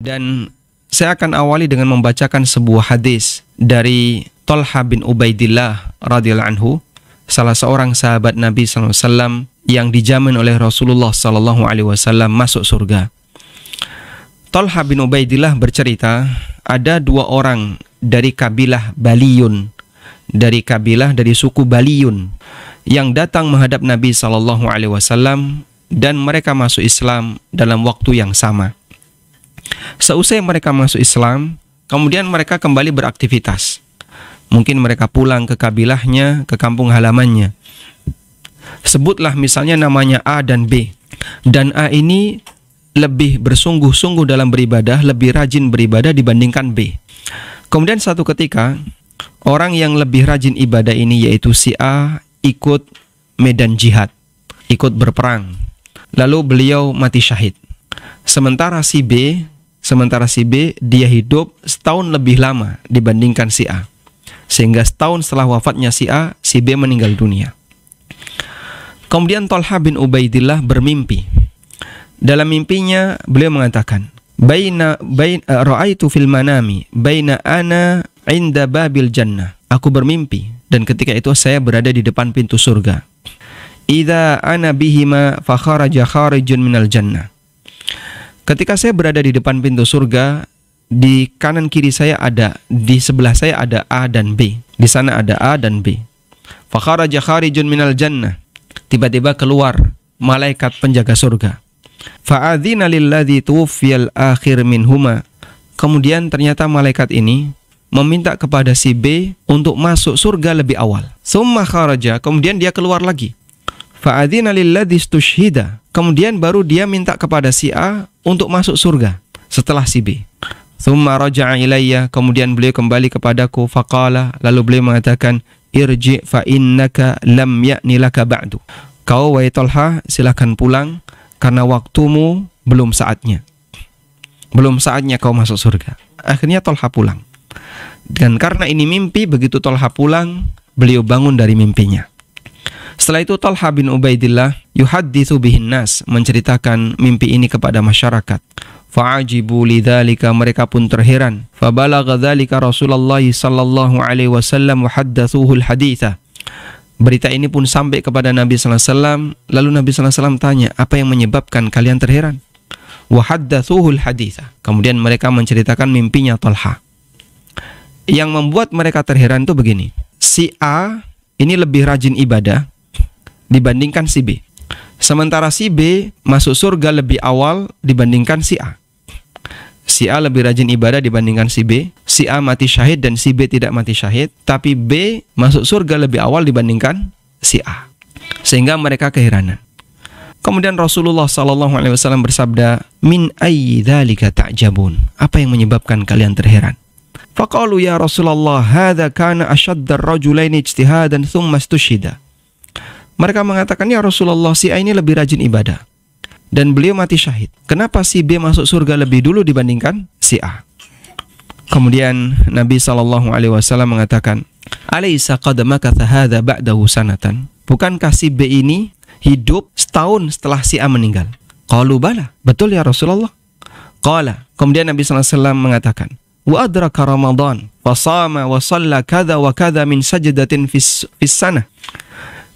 Dan saya akan awali dengan membacakan sebuah hadis dari Thalhah bin Ubaidillah radhiyallahu anhu, salah seorang sahabat Nabi SAW yang dijamin oleh Rasulullah SAW masuk surga. Thalhah bin Ubaidillah bercerita, ada dua orang dari kabilah Baliyun, dari suku Baliyun, yang datang menghadap Nabi SAW dan mereka masuk Islam dalam waktu yang sama. Seusai mereka masuk Islam, kemudian mereka kembali beraktivitas. Mungkin mereka pulang ke kabilahnya, ke kampung halamannya. Sebutlah misalnya namanya A dan B. Dan A ini lebih bersungguh-sungguh dalam beribadah, lebih rajin beribadah dibandingkan B. Kemudian satu ketika, orang yang lebih rajin ibadah ini yaitu si A ikut medan jihad, ikut berperang. Lalu beliau mati syahid. Sementara si B dia hidup setahun lebih lama dibandingkan si A. Sehingga setahun setelah wafatnya si A, si B meninggal dunia. Kemudian Thalhah bin Ubaidillah bermimpi. Dalam mimpinya beliau mengatakan, ra'aitu fil manami baina ana 'inda babil jannah. Aku bermimpi dan ketika itu saya berada di depan pintu surga. Idza ana bihima fa kharaja kharijun minal jannah. Ketika saya berada di depan pintu surga, di kanan kiri saya di sebelah saya ada A dan B. Di sana ada A dan B. Fa kharaja kharijun minal jannah. Tiba-tiba keluar malaikat penjaga surga. Fa adzina lilladzi tuwfiyal akhir minhuma. Kemudian ternyata malaikat ini meminta kepada si B untuk masuk surga lebih awal. Summa kharaja, kemudian dia keluar lagi. Fa adzina lilladzi istushhida. Kemudian baru dia minta kepada si A untuk masuk surga setelah si B. Thumma raja'a ilayya, kemudian beliau kembali kepadaku, faqala, lalu beliau mengatakan, irji fa innaka lam ya'ni laka ba'du. Kau wahai Thalhah, silakan pulang karena waktumu belum saatnya. Belum saatnya kau masuk surga. Akhirnya Thalhah pulang. Dan karena ini mimpi, begitu Thalhah pulang, beliau bangun dari mimpinya. Setelah itu Thalhah bin Ubaidillah yuhadditsu bihin nas, menceritakan mimpi ini kepada masyarakat. Fa'ajibu lidzalika, mereka pun terheran. Fabalagha dzalika Rasulullah sallallahu alaihi wasallam wa haddatsuhu al-haditsa. Berita ini pun sampai kepada Nabi sallallahu alaihi wasallam, lalu Nabi sallallahu alaihi wasallam tanya, apa yang menyebabkan kalian terheran? Wa haddatsuhu al-haditsa. Kemudian mereka menceritakan mimpinya Thalhah. Yang membuat mereka terheran itu begini. Si A ini lebih rajin ibadah dibandingkan si B. Sementara si B masuk surga lebih awal dibandingkan si A. Si A lebih rajin ibadah dibandingkan si B. Si A mati syahid dan si B tidak mati syahid. Tapi B masuk surga lebih awal dibandingkan si A. Sehingga mereka keheranan. Kemudian Rasulullah SAW bersabda, min ayyi dzalika ta'jabun. Apa yang menyebabkan kalian terheran? Faqalu ya Rasulullah, hadza kana ashaddar rajulaini ijtihadan thumma istushhida. Mereka mengatakan, ya Rasulullah, si A ini lebih rajin ibadah dan beliau mati syahid. Kenapa si B masuk surga lebih dulu dibandingkan si A? Kemudian Nabi SAW mengatakan, alaysa qad makatha hadza ba'dahu sanatan. Bukankah si B ini hidup setahun setelah si A meninggal? Qalu bala, betul ya Rasulullah. Qala, kemudian Nabi SAW mengatakan, wa adraka Ramadan fa shama wa shalla kadza wa kadza min sajdatin fis sanah.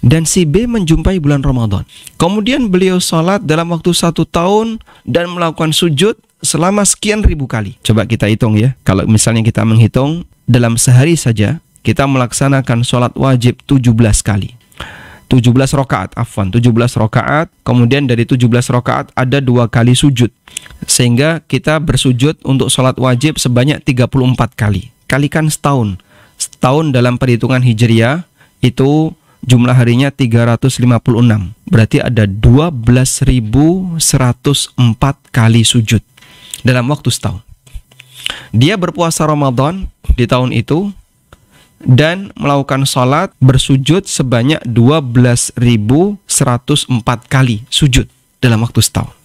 Dan si B menjumpai bulan Ramadan. Kemudian beliau sholat dalam waktu 1 tahun dan melakukan sujud selama sekian ribu kali. Coba kita hitung ya. Kalau misalnya kita menghitung dalam sehari saja, kita melaksanakan sholat wajib 17 kali. 17 rakaat, 17 rakaat. Kemudian dari 17 rakaat ada 2 kali sujud. Sehingga kita bersujud untuk sholat wajib sebanyak 34 kali. Kalikan setahun. Setahun dalam perhitungan Hijriah itu jumlah harinya 356. Berarti ada 12.104 kali sujud dalam waktu setahun. Dia berpuasa Ramadan di tahun itu dan melakukan salat bersujud sebanyak 12.104 kali sujud dalam waktu setahun.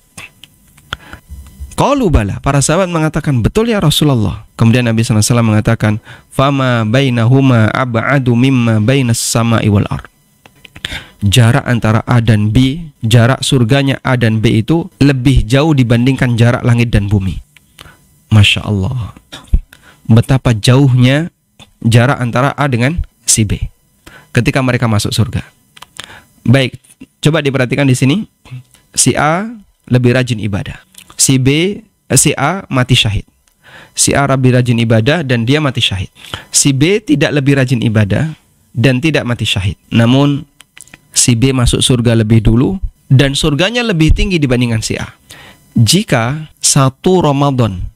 Qalu bala, para sahabat mengatakan, betul ya Rasulullah. Kemudian Nabi SAW mengatakan, fama bainahuma ab'adu mimma bainas sama'i wal ard. Jarak antara A dan B, jarak surganya A dan B itu lebih jauh dibandingkan jarak langit dan bumi. Masya Allah, betapa jauhnya jarak antara A dengan si B ketika mereka masuk surga. Baik, coba diperhatikan di sini. Si A lebih rajin ibadah. Si A mati syahid. Si A lebih rajin ibadah dan dia mati syahid. Si B tidak lebih rajin ibadah dan tidak mati syahid. Namun si B masuk surga lebih dulu dan surganya lebih tinggi dibandingkan si A. Jika satu Ramadan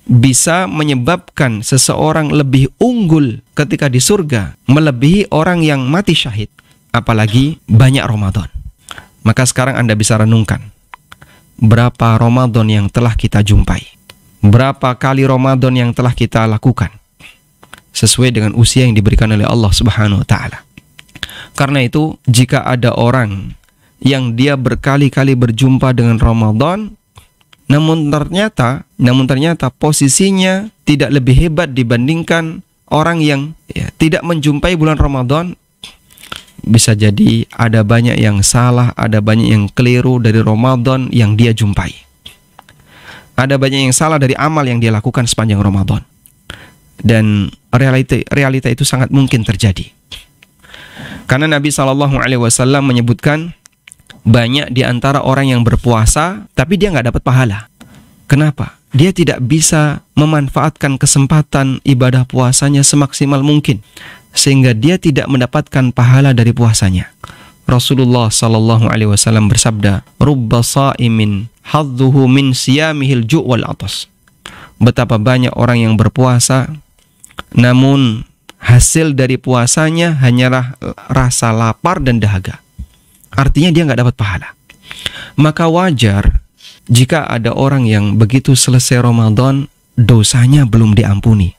bisa menyebabkan seseorang lebih unggul ketika di surga melebihi orang yang mati syahid, apalagi banyak Ramadan. Maka sekarang Anda bisa renungkan, berapa Ramadan yang telah kita jumpai, berapa kali Ramadan yang telah kita lakukan sesuai dengan usia yang diberikan oleh Allah Subhanahu wa taala. Karena itu, jika ada orang yang dia berkali-kali berjumpa dengan Ramadan, namun ternyata posisinya tidak lebih hebat dibandingkan orang yang tidak menjumpai bulan Ramadan, bisa jadi ada banyak yang salah, ada banyak yang keliru dari Ramadan yang dia jumpai. Ada banyak yang salah dari amal yang dia lakukan sepanjang Ramadan. Dan realita itu sangat mungkin terjadi. Karena Nabi SAW menyebutkan banyak di antara orang yang berpuasa tapi dia nggak dapat pahala. Kenapa? Dia tidak bisa memanfaatkan kesempatan ibadah puasanya semaksimal mungkin, sehingga dia tidak mendapatkan pahala dari puasanya. Rasulullah SAW bersabda, "Rubba sha'imin hadduhu min siyamihil ju' wal atas." Betapa banyak orang yang berpuasa, namun hasil dari puasanya hanyalah rasa lapar dan dahaga. Artinya dia nggak dapat pahala. Maka wajar jika ada orang yang begitu selesai Ramadan, dosanya belum diampuni.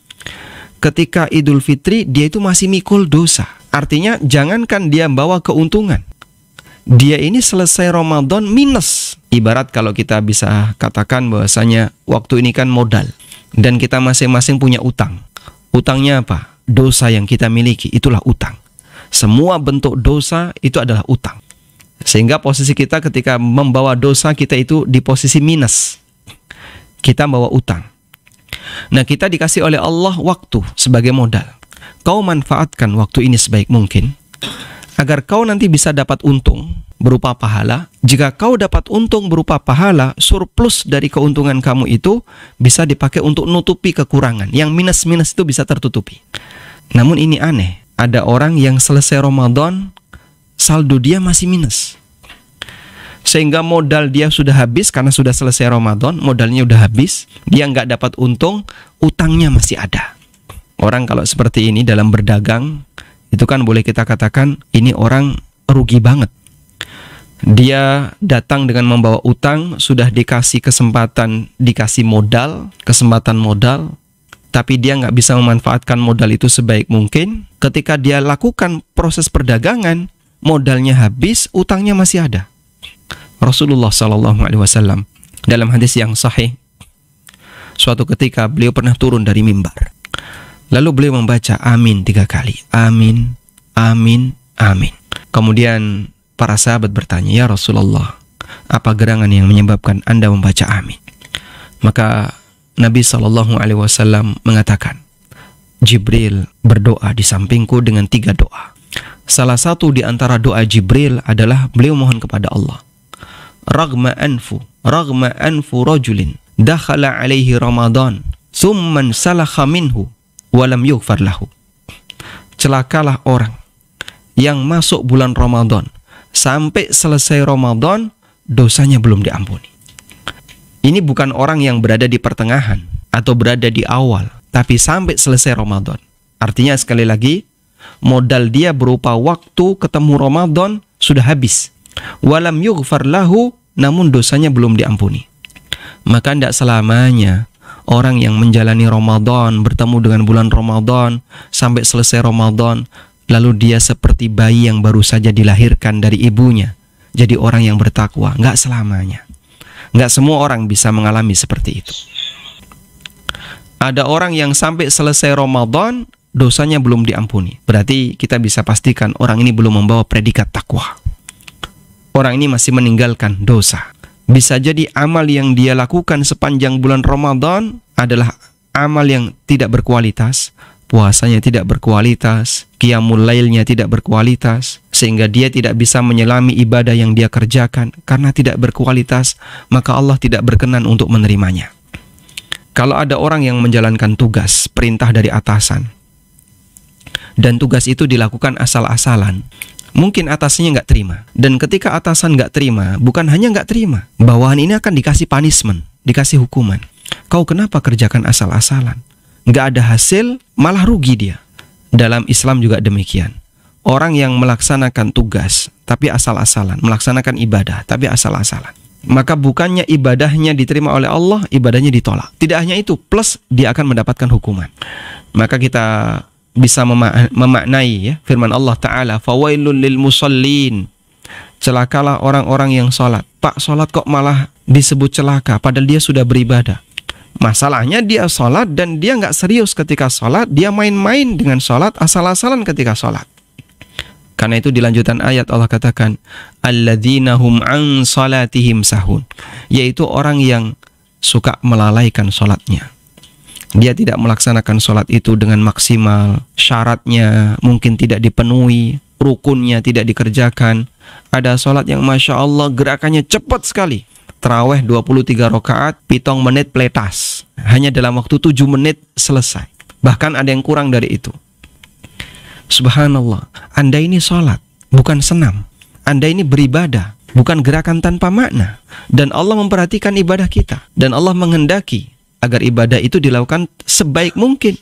Ketika Idul Fitri, dia itu masih mikul dosa. Artinya jangankan dia bawa keuntungan, dia ini selesai Ramadan minus. Ibarat kalau kita bisa katakan bahwasanya waktu ini kan modal, dan kita masing-masing punya utang. Utangnya apa? Dosa yang kita miliki, itulah utang. Semua bentuk dosa itu adalah utang. Sehingga posisi kita ketika membawa dosa, kita itu di posisi minus. Kita bawa utang. Nah, kita dikasih oleh Allah waktu sebagai modal. Kau manfaatkan waktu ini sebaik mungkin agar kau nanti bisa dapat untung berupa pahala. Jika kau dapat untung berupa pahala, surplus dari keuntungan kamu itu bisa dipakai untuk nutupi kekurangan. Yang minus-minus itu bisa tertutupi. Namun ini aneh, ada orang yang selesai Ramadan, saldo dia masih minus. Sehingga modal dia sudah habis karena sudah selesai Ramadan, modalnya sudah habis, dia nggak dapat untung, utangnya masih ada. Orang kalau seperti ini dalam berdagang, itu kan boleh kita katakan ini orang rugi banget. Dia datang dengan membawa utang, sudah dikasih kesempatan, dikasih modal, kesempatan modal, tapi dia nggak bisa memanfaatkan modal itu sebaik mungkin. Ketika dia lakukan proses perdagangan, modalnya habis, utangnya masih ada. Rasulullah SAW dalam hadis yang sahih, suatu ketika beliau pernah turun dari mimbar, lalu beliau membaca amin 3 kali. Amin, amin, amin. Kemudian para sahabat bertanya, "Ya Rasulullah, apa gerangan yang menyebabkan Anda membaca amin?" Maka Nabi SAW mengatakan, "Jibril berdoa di sampingku dengan 3 doa. Salah satu di antara doa Jibril adalah beliau mohon kepada Allah, Ragma anfu rajulin dakhala alaihi Ramadan summan salakha minhu walam yughfar lahu." Celakalah orang yang masuk bulan Ramadan sampai selesai Ramadan dosanya belum diampuni. Ini bukan orang yang berada di pertengahan atau berada di awal, tapi sampai selesai Ramadan. Artinya sekali lagi, modal dia berupa waktu ketemu Ramadan sudah habis. Walam yughfar lahu, namun dosanya belum diampuni. Maka tidak selamanya orang yang menjalani Ramadan, bertemu dengan bulan Ramadan sampai selesai Ramadan, lalu dia seperti bayi yang baru saja dilahirkan dari ibunya, jadi orang yang bertakwa. Nggak selamanya. Nggak semua orang bisa mengalami seperti itu. Ada orang yang sampai selesai Ramadan dosanya belum diampuni. Berarti kita bisa pastikan orang ini belum membawa predikat takwa. Orang ini masih meninggalkan dosa. Bisa jadi amal yang dia lakukan sepanjang bulan Ramadan adalah amal yang tidak berkualitas, puasanya tidak berkualitas, qiyamul lailnya tidak berkualitas, sehingga dia tidak bisa menyelami ibadah yang dia kerjakan karena tidak berkualitas, maka Allah tidak berkenan untuk menerimanya. Kalau ada orang yang menjalankan tugas, perintah dari atasan, dan tugas itu dilakukan asal-asalan, mungkin atasannya nggak terima. Dan ketika atasan nggak terima, bukan hanya nggak terima, bawahan ini akan dikasih punishment, dikasih hukuman. Kau kenapa kerjakan asal-asalan? Nggak ada hasil, malah rugi dia. Dalam Islam juga demikian. Orang yang melaksanakan tugas, tapi asal-asalan, melaksanakan ibadah, tapi asal-asalan, maka bukannya ibadahnya diterima oleh Allah, ibadahnya ditolak. Tidak hanya itu, plus dia akan mendapatkan hukuman. Maka kita bisa memaknai ya, firman Allah Ta'ala, fawailul lil musallin, celakalah orang-orang yang sholat. Pak, sholat kok malah disebut celaka, padahal dia sudah beribadah. Masalahnya dia sholat dan dia nggak serius ketika sholat, dia main-main dengan sholat, asal-asalan ketika sholat. Karena itu di lanjutan ayat Allah katakan, alladzina hum an salatihim sahun, yaitu orang yang suka melalaikan sholatnya. Dia tidak melaksanakan sholat itu dengan maksimal, syaratnya mungkin tidak dipenuhi, rukunnya tidak dikerjakan. Ada sholat yang Masya Allah gerakannya cepat sekali, tarawih 23 rakaat, 7 menit pletas, hanya dalam waktu 7 menit selesai. Bahkan ada yang kurang dari itu. Subhanallah, Anda ini sholat, bukan senam. Anda ini beribadah, bukan gerakan tanpa makna. Dan Allah memperhatikan ibadah kita. Dan Allah menghendaki agar ibadah itu dilakukan sebaik mungkin.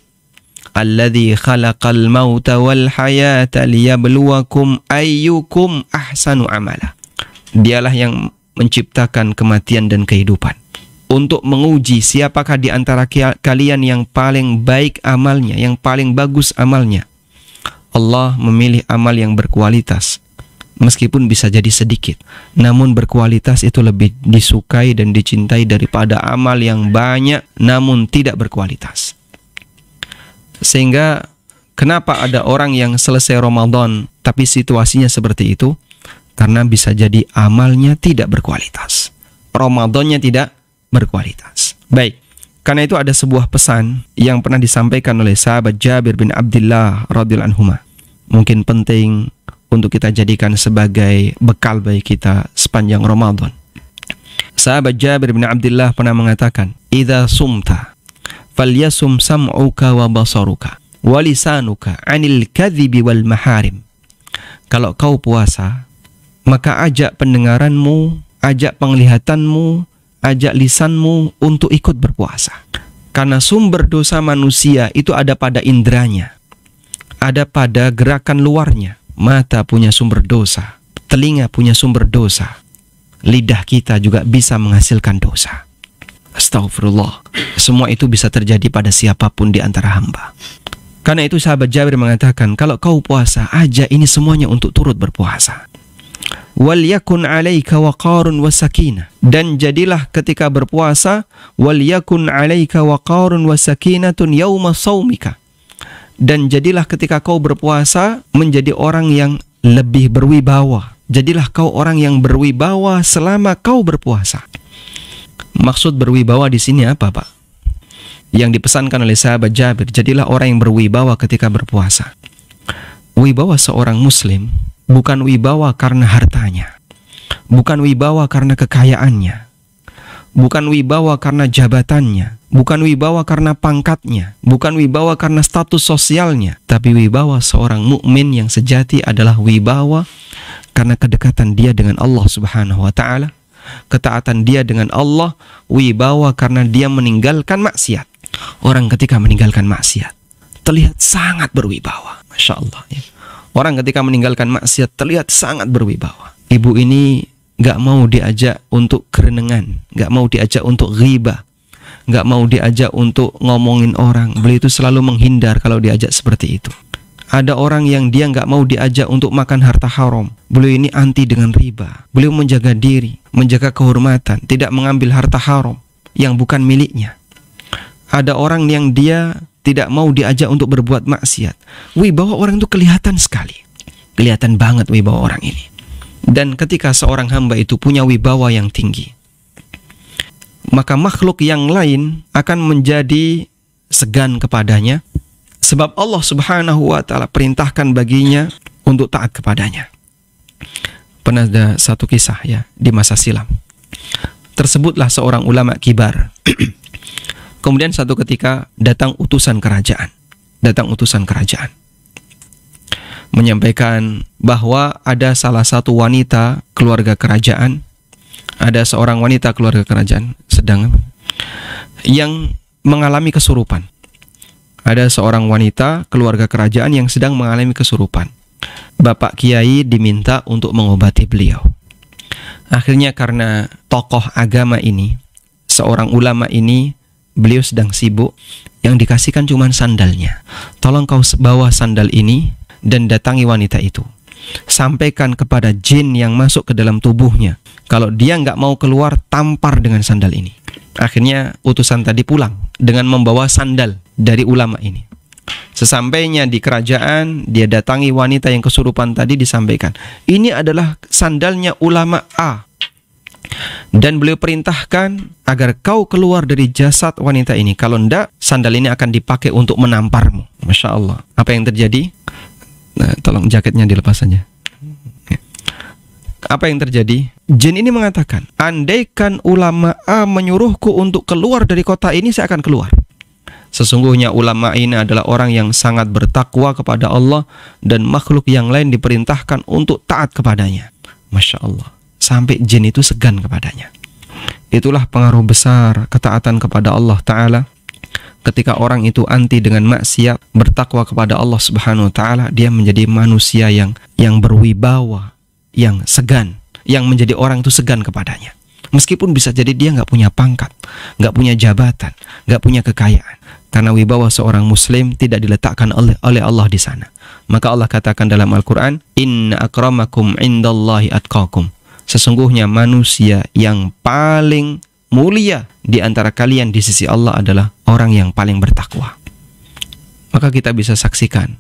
Alladzi khalaqal mauta wal hayata liyabluwakum ayyukum ahsanu amala. Dialah yang menciptakan kematian dan kehidupan untuk menguji siapakah di antara kalian yang paling baik amalnya, yang paling bagus amalnya. Allah memilih amal yang berkualitas, meskipun bisa jadi sedikit, namun berkualitas itu lebih disukai dan dicintai daripada amal yang banyak namun tidak berkualitas. Sehingga kenapa ada orang yang selesai Ramadan tapi situasinya seperti itu? Karena bisa jadi amalnya tidak berkualitas, Ramadannya tidak berkualitas. Baik, karena itu ada sebuah pesan yang pernah disampaikan oleh sahabat Jabir bin Abdullah radhiyallahu anhuma. Mungkin penting untuk kita jadikan sebagai bekal bagi kita sepanjang Ramadan. Sahabat Jabir bin Abdullah pernah mengatakan, "Idza sumta falyasum sam'uka wa basaruka wa lisanuka 'anil kadhibi wal maharim." Kalau kau puasa, maka ajak pendengaranmu, ajak penglihatanmu, ajak lisanmu untuk ikut berpuasa. Karena sumber dosa manusia itu ada pada indranya, ada pada gerakan luarnya. Mata punya sumber dosa, telinga punya sumber dosa, lidah kita juga bisa menghasilkan dosa. Astagfirullah. Semua itu bisa terjadi pada siapapun di antara hamba. Karena itu sahabat Jabir mengatakan, kalau kau puasa, ajak ini semuanya untuk turut berpuasa. Wal yakun 'alaika waqarun wasakinah, dan jadilah ketika berpuasa, wal yakun 'alaika waqarun wasakinatun yauma shaumika, dan jadilah ketika kau berpuasa menjadi orang yang lebih berwibawa. Jadilah kau orang yang berwibawa selama kau berpuasa. Maksud berwibawa di sini apa, Pak? Yang dipesankan oleh sahabat Jabir, jadilah orang yang berwibawa ketika berpuasa. Wibawa seorang muslim bukan wibawa karena hartanya, bukan wibawa karena kekayaannya, bukan wibawa karena jabatannya, bukan wibawa karena pangkatnya, bukan wibawa karena status sosialnya, tapi wibawa seorang mukmin yang sejati adalah wibawa karena kedekatan dia dengan Allah Subhanahu wa taala, ketaatan dia dengan Allah, wibawa karena dia meninggalkan maksiat. Orang ketika meninggalkan maksiat terlihat sangat berwibawa. Masya Allah ya. Orang ketika meninggalkan maksiat terlihat sangat berwibawa. Ibu ini gak mau diajak untuk kerenengan, gak mau diajak untuk ghibah, gak mau diajak untuk ngomongin orang. Beliau itu selalu menghindar kalau diajak seperti itu. Ada orang yang dia gak mau diajak untuk makan harta haram. Beliau ini anti dengan riba. Beliau menjaga diri, menjaga kehormatan, tidak mengambil harta haram yang bukan miliknya. Ada orang yang dia tidak mau diajak untuk berbuat maksiat. Wibawa orang itu kelihatan sekali. Kelihatan banget wibawa orang ini. Dan ketika seorang hamba itu punya wibawa yang tinggi, maka makhluk yang lain akan menjadi segan kepadanya, sebab Allah Subhanahu wa Ta'ala perintahkan baginya untuk taat kepadanya. Pernah ada satu kisah ya di masa silam. Tersebutlah seorang ulama kibar. Kemudian satu ketika datang utusan kerajaan. Menyampaikan bahwa ada salah satu wanita keluarga kerajaan, ada seorang wanita keluarga kerajaan yang mengalami kesurupan. Ada seorang wanita keluarga kerajaan yang sedang mengalami kesurupan. Bapak Kiai diminta untuk mengobati beliau. Akhirnya karena tokoh agama ini, seorang ulama ini, beliau sedang sibuk, yang dikasihkan cuma sandalnya. Tolong kau bawa sandal ini dan datangi wanita itu. Sampaikan kepada jin yang masuk ke dalam tubuhnya, kalau dia nggak mau keluar, tampar dengan sandal ini. Akhirnya utusan tadi pulang dengan membawa sandal dari ulama ini. Sesampainya di kerajaan, dia datangi wanita yang kesurupan tadi, disampaikan, ini adalah sandalnya ulama A, dan beliau perintahkan agar kau keluar dari jasad wanita ini. Kalau enggak, sandal ini akan dipakai untuk menamparmu. Masya Allah. Apa yang terjadi? Nah, tolong jaketnya dilepas saja. Apa yang terjadi? Jin ini mengatakan, andaikan ulama A menyuruhku untuk keluar dari kota ini, saya akan keluar. Sesungguhnya ulama ini adalah orang yang sangat bertakwa kepada Allah, dan makhluk yang lain diperintahkan untuk taat kepadanya. Masya Allah. Sampai jin itu segan kepadanya. Itulah pengaruh besar ketaatan kepada Allah Ta'ala. Ketika orang itu anti dengan maksiat, bertakwa kepada Allah Subhanahu wa Ta'ala, dia menjadi manusia yang berwibawa, yang segan, yang menjadi orang itu segan kepadanya. Meskipun bisa jadi dia nggak punya pangkat, nggak punya jabatan, nggak punya kekayaan. Karena wibawa seorang muslim tidak diletakkan oleh Allah di sana. Maka Allah katakan dalam Al-Quran, inna akramakum indallahi atqakum. Sesungguhnya manusia yang paling mulia di antara kalian di sisi Allah adalah orang yang paling bertakwa. Maka kita bisa saksikan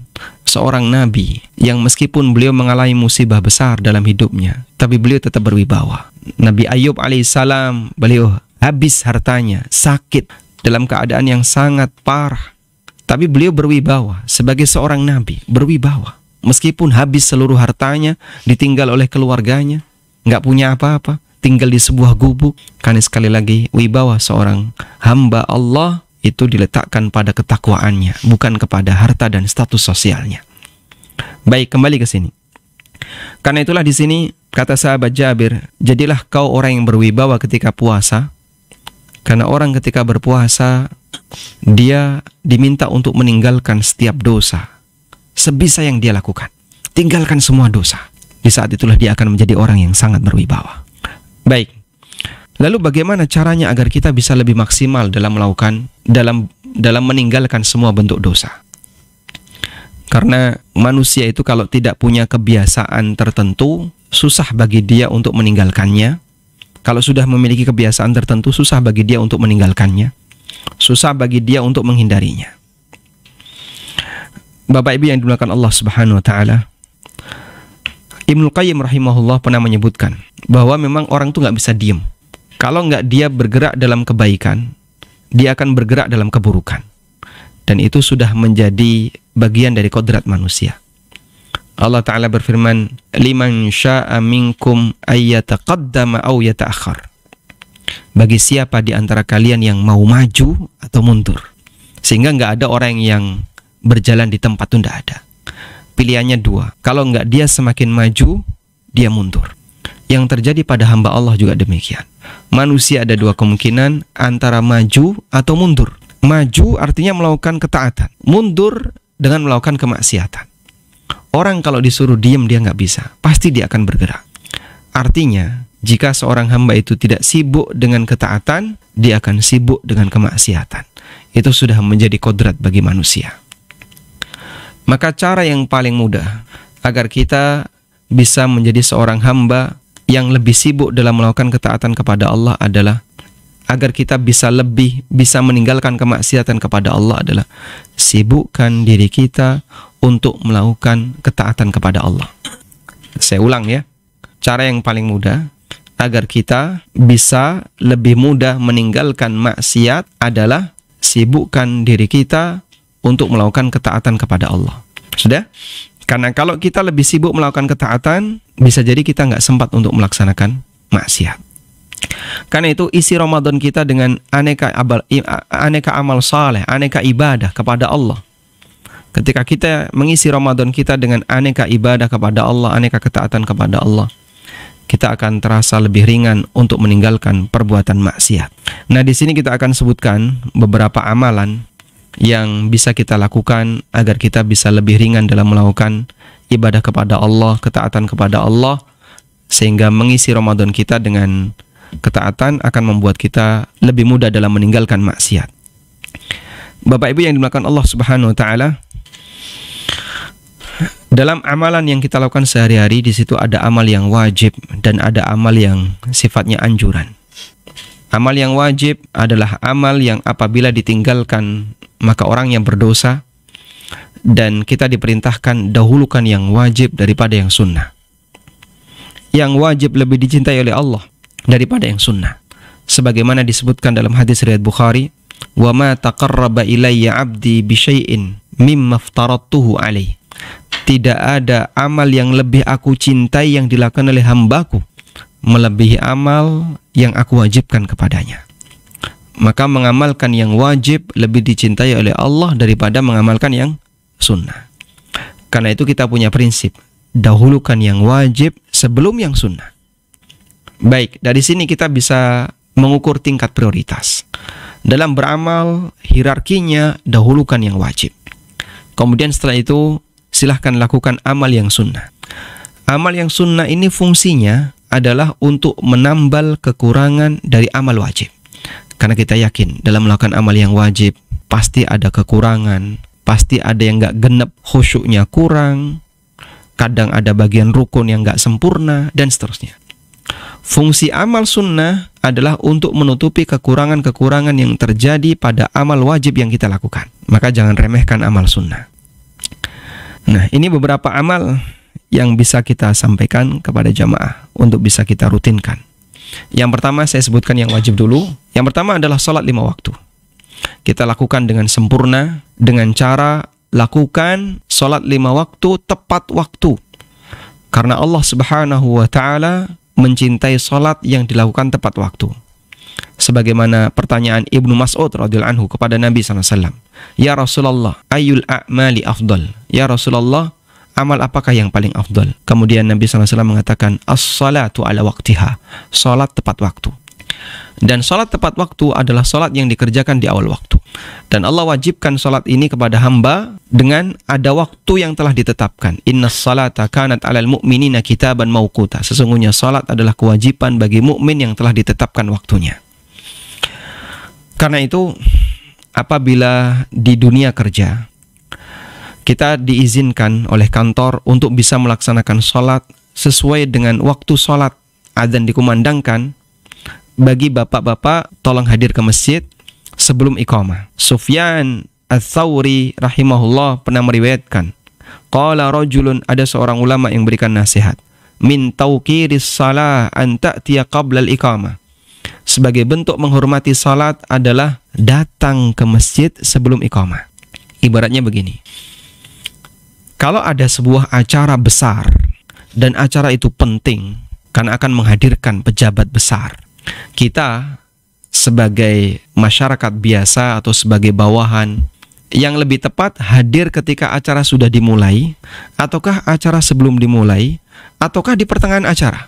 seorang nabi yang meskipun beliau mengalami musibah besar dalam hidupnya, tapi beliau tetap berwibawa. Nabi Ayub alaihissalam, beliau habis hartanya, sakit, dalam keadaan yang sangat parah, tapi beliau berwibawa sebagai seorang nabi, berwibawa. Meskipun habis seluruh hartanya, ditinggal oleh keluarganya, nggak punya apa-apa, tinggal di sebuah gubuk. Karena sekali lagi, wibawa seorang hamba Allah itu diletakkan pada ketakwaannya, bukan kepada harta dan status sosialnya. Baik, kembali ke sini. Karena itulah di sini kata sahabat Jabir, jadilah kau orang yang berwibawa ketika puasa. Karena orang ketika berpuasa, dia diminta untuk meninggalkan setiap dosa sebisa yang dia lakukan. Tinggalkan semua dosa. Di saat itulah dia akan menjadi orang yang sangat berwibawa. Baik. Lalu bagaimana caranya agar kita bisa lebih maksimal dalam melakukan, dalam meninggalkan semua bentuk dosa? Karena manusia itu kalau tidak punya kebiasaan tertentu, susah bagi dia untuk meninggalkannya. Kalau sudah memiliki kebiasaan tertentu, susah bagi dia untuk meninggalkannya. Susah bagi dia untuk menghindarinya. Bapak Ibu yang dimuliakan Allah Subhanahu wa Ta'ala, Ibnu Qayyim rahimahullah pernah menyebutkan bahwa memang orang itu nggak bisa diem. Kalau nggak dia bergerak dalam kebaikan, dia akan bergerak dalam keburukan. Dan itu sudah menjadi bagian dari kodrat manusia. Allah Ta'ala berfirman, liman sya'a minkum ayyataqaddama aw yata'akhir. Bagi siapa di antara kalian yang mau maju atau mundur. Sehingga nggak ada orang yang berjalan di tempat itu, nggak ada. Pilihannya dua. Kalau nggak dia semakin maju, dia mundur. Yang terjadi pada hamba Allah juga demikian. Manusia ada dua kemungkinan, antara maju atau mundur. Maju artinya melakukan ketaatan. Mundur dengan melakukan kemaksiatan. Orang kalau disuruh diam dia nggak bisa. Pasti dia akan bergerak. Artinya, jika seorang hamba itu tidak sibuk dengan ketaatan, dia akan sibuk dengan kemaksiatan. Itu sudah menjadi kodrat bagi manusia. Maka cara yang paling mudah agar kita bisa menjadi seorang hamba yang lebih sibuk dalam melakukan ketaatan kepada Allah adalah agar kita bisa meninggalkan kemaksiatan kepada Allah adalah sibukkan diri kita untuk melakukan ketaatan kepada Allah. Saya ulang ya. Cara yang paling mudah agar kita bisa lebih mudah meninggalkan maksiat adalah sibukkan diri kita untuk melakukan ketaatan kepada Allah. Sudah? Karena kalau kita lebih sibuk melakukan ketaatan, bisa jadi kita nggak sempat untuk melaksanakan maksiat. Karena itu isi Ramadan kita dengan aneka amal saleh, aneka ibadah kepada Allah. Ketika kita mengisi Ramadan kita dengan aneka ibadah kepada Allah, aneka ketaatan kepada Allah, kita akan terasa lebih ringan untuk meninggalkan perbuatan maksiat. Nah, di sini kita akan sebutkan beberapa amalan yang bisa kita lakukan agar kita bisa lebih ringan dalam melakukan ibadah kepada Allah, ketaatan kepada Allah, sehingga mengisi Ramadan kita dengan ketaatan akan membuat kita lebih mudah dalam meninggalkan maksiat. Bapak Ibu yang dimuliakan Allah Subhanahu wa taala, dalam amalan yang kita lakukan sehari-hari, di situ ada amal yang wajib dan ada amal yang sifatnya anjuran. Amal yang wajib adalah amal yang apabila ditinggalkan maka orang yang berdosa, dan kita diperintahkan dahulukan yang wajib daripada yang sunnah. Yang wajib lebih dicintai oleh Allah daripada yang sunnah. Sebagaimana disebutkan dalam hadis riwayat Bukhari, "Wa ma taqarraba ilayya 'abdi bi syai'in mimma aftaradtuhu alaihi." Tidak ada amal yang lebih aku cintai yang dilakukan oleh hambaku melebihi amal yang aku wajibkan kepadanya. Maka mengamalkan yang wajib lebih dicintai oleh Allah daripada mengamalkan yang sunnah. Karena itu kita punya prinsip, dahulukan yang wajib sebelum yang sunnah. Baik, dari sini kita bisa mengukur tingkat prioritas. Dalam beramal, hierarkinya dahulukan yang wajib. Kemudian setelah itu, silahkan lakukan amal yang sunnah. Amal yang sunnah ini fungsinya adalah untuk menambal kekurangan dari amal wajib. Karena kita yakin dalam melakukan amal yang wajib, pasti ada kekurangan, pasti ada yang gak genep, khusyuknya kurang, kadang ada bagian rukun yang gak sempurna, dan seterusnya. Fungsi amal sunnah adalah untuk menutupi kekurangan-kekurangan yang terjadi pada amal wajib yang kita lakukan. Maka jangan remehkan amal sunnah. Nah, ini beberapa amal yang bisa kita sampaikan kepada jamaah untuk bisa kita rutinkan. Yang pertama saya sebutkan yang wajib dulu. Yang pertama adalah sholat 5 waktu. Kita lakukan dengan sempurna, dengan cara lakukan sholat 5 waktu tepat waktu. Karena Allah Subhanahu wa ta'ala mencintai sholat yang dilakukan tepat waktu. Sebagaimana pertanyaan Ibnu Mas'ud radhiyallahu anhu kepada Nabi SAW. Ya Rasulullah, ayyul a'mali afdal? Ya Rasulullah, amal apakah yang paling afdal? Kemudian Nabi SAW mengatakan, as-salatu ala waqtiha, salat tepat waktu. Dan salat tepat waktu adalah salat yang dikerjakan di awal waktu. Dan Allah wajibkan salat ini kepada hamba dengan ada waktu yang telah ditetapkan. Innas salata kanat alal mu'minina kitaban mauquta. Sesungguhnya salat adalah kewajiban bagi mukmin yang telah ditetapkan waktunya. Karena itu, apabila di dunia kerja kita diizinkan oleh kantor untuk bisa melaksanakan sholat sesuai dengan waktu sholat adzan dikumandangkan, bagi bapak-bapak tolong hadir ke masjid sebelum iqamah. Sufyan Ats-Tsauri rahimahullah pernah meriwayatkan, qala rajulun, ada seorang ulama yang berikan nasihat, min tauqiris shalah an ta'tiya qabla al-iqamah. Sebagai bentuk menghormati salat adalah datang ke masjid sebelum iqamah. Ibaratnya begini, kalau ada sebuah acara besar dan acara itu penting karena akan menghadirkan pejabat besar, kita sebagai masyarakat biasa atau sebagai bawahan yang lebih tepat hadir ketika acara sudah dimulai, ataukah acara sebelum dimulai, ataukah di pertengahan acara?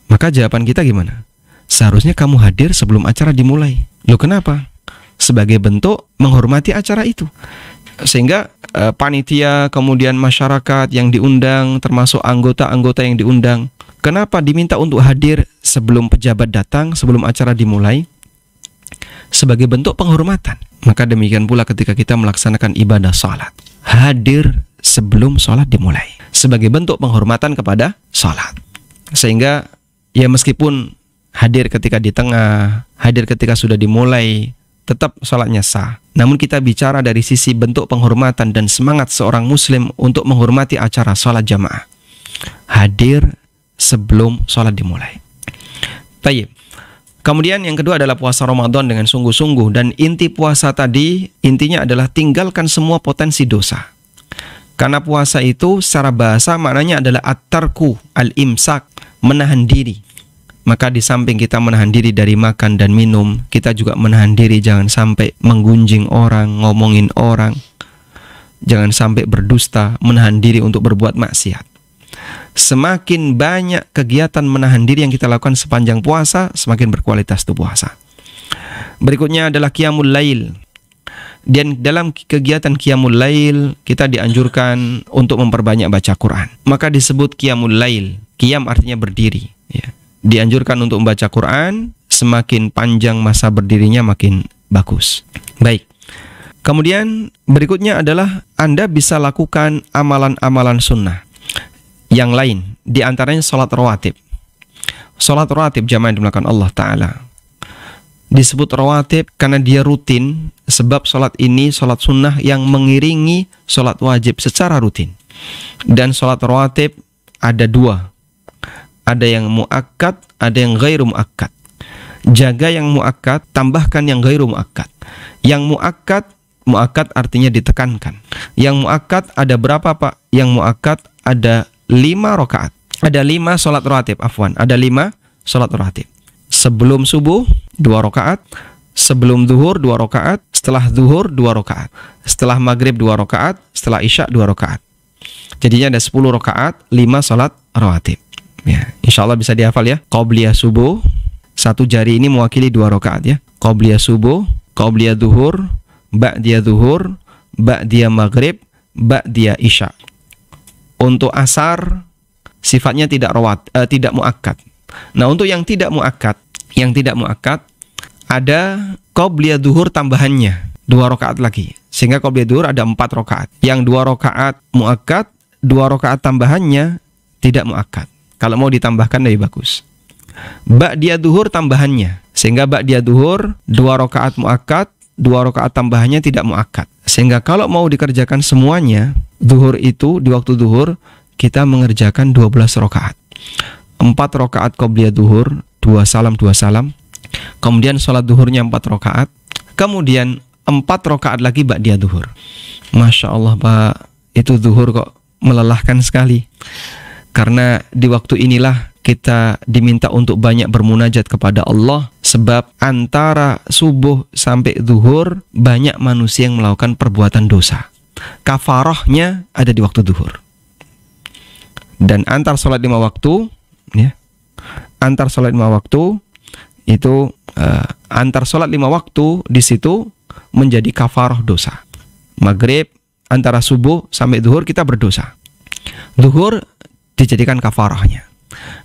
Maka jawaban kita gimana? Seharusnya kamu hadir sebelum acara dimulai. Loh, kenapa? Sebagai bentuk menghormati acara itu. Sehingga panitia, kemudian masyarakat yang diundang, termasuk anggota-anggota yang diundang, kenapa diminta untuk hadir sebelum pejabat datang, sebelum acara dimulai? Sebagai bentuk penghormatan. Maka demikian pula ketika kita melaksanakan ibadah salat, hadir sebelum salat dimulai, sebagai bentuk penghormatan kepada salat. Sehingga ya meskipun hadir ketika di tengah, hadir ketika sudah dimulai, tetap salatnya sah. Namun kita bicara dari sisi bentuk penghormatan dan semangat seorang muslim untuk menghormati acara salat jamaah. Hadir sebelum salat dimulai. Tayyib. Kemudian yang kedua adalah puasa Ramadan dengan sungguh-sungguh, dan inti puasa tadi intinya adalah tinggalkan semua potensi dosa. Karena puasa itu secara bahasa maknanya adalah at-tarku, al-imsak, menahan diri. Maka di samping kita menahan diri dari makan dan minum, kita juga menahan diri jangan sampai menggunjing orang, ngomongin orang, jangan sampai berdusta, menahan diri untuk berbuat maksiat. Semakin banyak kegiatan menahan diri yang kita lakukan sepanjang puasa, semakin berkualitas itu puasa. Berikutnya adalah qiyamul lail. Dan dalam kegiatan qiyamul lail, kita dianjurkan untuk memperbanyak baca Quran. Maka disebut qiyamul lail. Qiyam artinya berdiri, ya. Dianjurkan untuk membaca Quran, semakin panjang masa berdirinya makin bagus. Baik. Kemudian berikutnya adalah Anda bisa lakukan amalan-amalan sunnah yang lain, di antaranya sholat rawatib. Sholat rawatib jamaah yang dimuliakan Allah Ta'ala disebut rawatib karena dia rutin, sebab sholat ini sholat sunnah yang mengiringi sholat wajib secara rutin. Dan sholat rawatib ada dua, ada yang muakkad, ada yang ghairu muakkad. Jaga yang muakkad, tambahkan yang ghairu muakkad. Yang muakkad artinya ditekankan. Yang muakkad ada berapa Pak? Yang muakkad ada 5 rakaat. Ada 5 sholat rawatib, ada 5 sholat rawatib. Sebelum subuh 2 rakaat, sebelum zuhur 2 rakaat, setelah zuhur 2 rakaat, setelah maghrib 2 rakaat, setelah isya 2 rakaat. Jadinya ada 10 rakaat, 5 sholat rawatib. Ya, insyaallah bisa dihafal ya. Qabliyah subuh, satu jari ini mewakili 2 rakaat ya. Qabliyah subuh, qabliyah zuhur, ba'diyah zuhur, ba'diyah maghrib, ba'diyah isya. Untuk asar sifatnya tidak muakkad. Nah, untuk yang tidak muakkad ada qabliyah zuhur tambahannya 2 rakaat lagi. Sehingga qabliyah zuhur ada 4 rakaat. Yang 2 rakaat muakkad, 2 rakaat tambahannya tidak muakkad. Kalau mau ditambahkan lebih bagus. Ba'diyah zuhur tambahannya. Sehingga ba'diyah zuhur 2 rakaat muakkad, 2 rakaat tambahannya tidak muakkad. Sehingga kalau mau dikerjakan semuanya, zuhur itu di waktu zuhur kita mengerjakan 12 rakaat. 4 rakaat qabliyah zuhur, 2 salam. Kemudian sholat zuhurnya 4 rakaat. Kemudian 4 rakaat lagi ba'diyah zuhur. Masya Allah Pak, itu zuhur kok melelahkan sekali. Karena di waktu inilah kita diminta untuk banyak bermunajat kepada Allah. Sebab antara subuh sampai zuhur banyak manusia yang melakukan perbuatan dosa. Kafarahnya ada di waktu zuhur. Dan antar sholat 5 waktu, ya, antar sholat 5 waktu itu antar sholat 5 waktu di situ menjadi kafarah dosa. Maghrib antara subuh sampai zuhur kita berdosa. Zuhur dijadikan kafarahnya.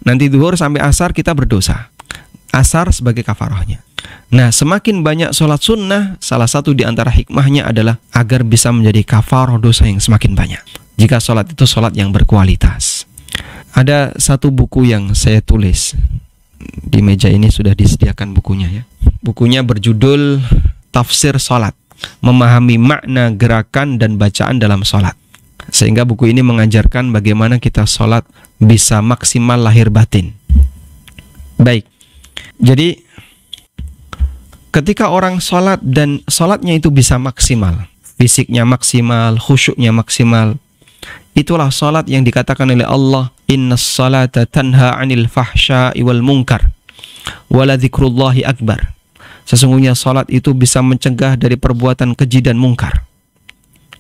Nanti zuhur sampai asar kita berdosa. Asar sebagai kafarahnya. Nah, semakin banyak sholat sunnah, salah satu di antara hikmahnya adalah agar bisa menjadi kafarah dosa yang semakin banyak. Jika sholat itu sholat yang berkualitas. Ada satu buku yang saya tulis. Di meja ini sudah disediakan bukunya ya. Bukunya berjudul Tafsir Sholat, memahami makna gerakan dan bacaan dalam sholat. Sehingga buku ini mengajarkan bagaimana kita sholat bisa maksimal lahir batin. Baik. Jadi ketika orang sholat dan sholatnya itu bisa maksimal, fisiknya maksimal, khusyuknya maksimal, itulah sholat yang dikatakan oleh Allah, innas salata tanha 'anil fahsya'i wal munkar wala dzikrullahi akbar. Sesungguhnya sholat itu bisa mencegah dari perbuatan keji dan mungkar.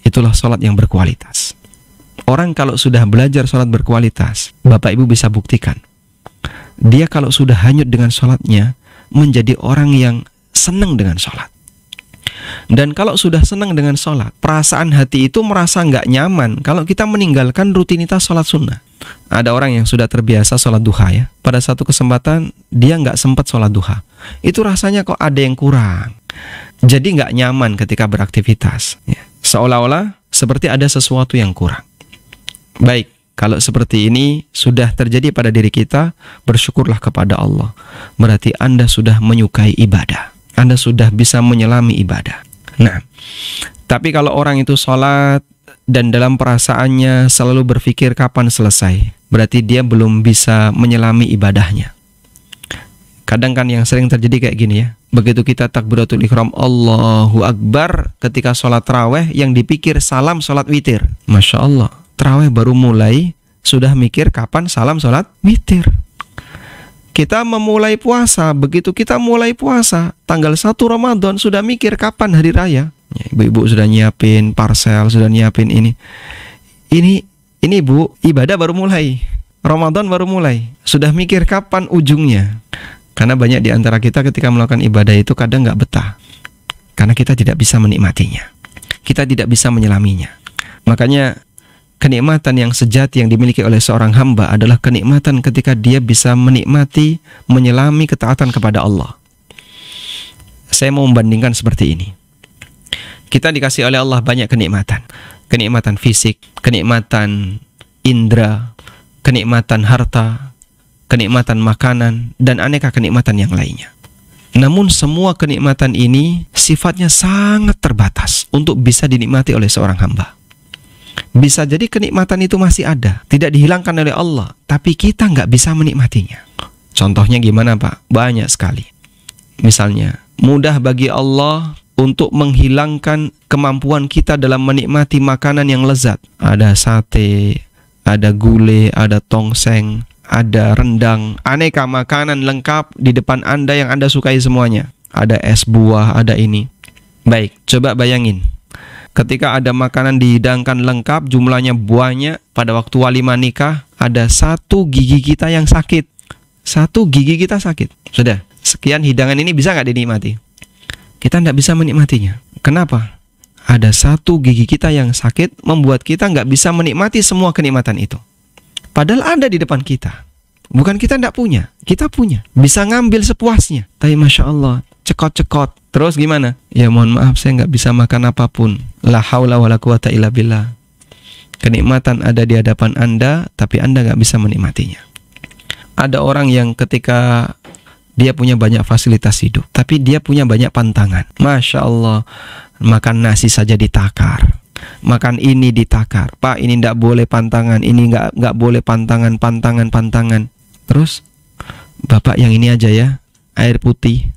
Itulah sholat yang berkualitas. Orang kalau sudah belajar sholat berkualitas, Bapak Ibu bisa buktikan, dia kalau sudah hanyut dengan sholatnya, menjadi orang yang senang dengan sholat. Dan kalau sudah senang dengan sholat, perasaan hati itu merasa nggak nyaman kalau kita meninggalkan rutinitas sholat sunnah. Ada orang yang sudah terbiasa sholat duha ya, pada satu kesempatan dia nggak sempat sholat duha. Itu rasanya kok ada yang kurang. Jadi nggak nyaman ketika beraktivitas ya. Seolah-olah seperti ada sesuatu yang kurang. Baik, kalau seperti ini sudah terjadi pada diri kita, bersyukurlah kepada Allah. Berarti Anda sudah menyukai ibadah. Anda sudah bisa menyelami ibadah. Nah, tapi kalau orang itu sholat dan dalam perasaannya selalu berpikir kapan selesai, berarti dia belum bisa menyelami ibadahnya. Kadang kan yang sering terjadi kayak gini ya. Begitu kita takbiratul ihram Allahu Akbar ketika sholat taraweh, yang dipikir salam sholat witir. Masya Allah, taraweh baru mulai sudah mikir kapan salam sholat witir. Kita memulai puasa, begitu kita mulai puasa tanggal 1 Ramadan sudah mikir kapan hari raya. Ya, ibu-ibu sudah nyiapin parcel, sudah nyiapin ini. Ini Bu, ibadah baru mulai. Ramadan baru mulai, sudah mikir kapan ujungnya. Karena banyak di antara kita ketika melakukan ibadah itu kadang nggak betah. Karena kita tidak bisa menikmatinya. Kita tidak bisa menyelaminya. Makanya kenikmatan yang sejati yang dimiliki oleh seorang hamba adalah kenikmatan ketika dia bisa menikmati, menyelami ketaatan kepada Allah. Saya mau membandingkan seperti ini. Kita dikasih oleh Allah banyak kenikmatan. Kenikmatan fisik, kenikmatan indera, kenikmatan harta, kenikmatan makanan, dan aneka kenikmatan yang lainnya. Namun semua kenikmatan ini sifatnya sangat terbatas untuk bisa dinikmati oleh seorang hamba. Bisa jadi kenikmatan itu masih ada, tidak dihilangkan oleh Allah, tapi kita nggak bisa menikmatinya. Contohnya gimana Pak? Banyak sekali. Misalnya, mudah bagi Allah untuk menghilangkan kemampuan kita dalam menikmati makanan yang lezat. Ada sate, ada gulai, ada tongseng, ada rendang, aneka makanan lengkap di depan Anda yang Anda sukai semuanya. Ada es buah, ada ini. Baik, coba bayangin. Ketika ada makanan dihidangkan lengkap, jumlahnya banyak, pada waktu walimah nikah, ada satu gigi kita yang sakit. Satu gigi kita sakit. Sudah, sekian hidangan ini bisa nggak dinikmati? Kita nggak bisa menikmatinya. Kenapa? Ada satu gigi kita yang sakit, membuat kita nggak bisa menikmati semua kenikmatan itu. Padahal ada di depan kita. Bukan kita nggak punya, kita punya. Bisa ngambil sepuasnya. Tapi Masya Allah, cekot-cekot. Terus gimana? Ya mohon maaf, saya nggak bisa makan apapun. La haula wala quwata illa billah. Kenikmatan ada di hadapan Anda, tapi Anda nggak bisa menikmatinya. Ada orang yang ketika dia punya banyak fasilitas hidup, tapi dia punya banyak pantangan. Masya Allah, makan nasi saja ditakar, makan ini ditakar. Pak, ini tidak boleh pantangan, ini nggak boleh pantangan. Terus, Bapak yang ini aja ya, air putih.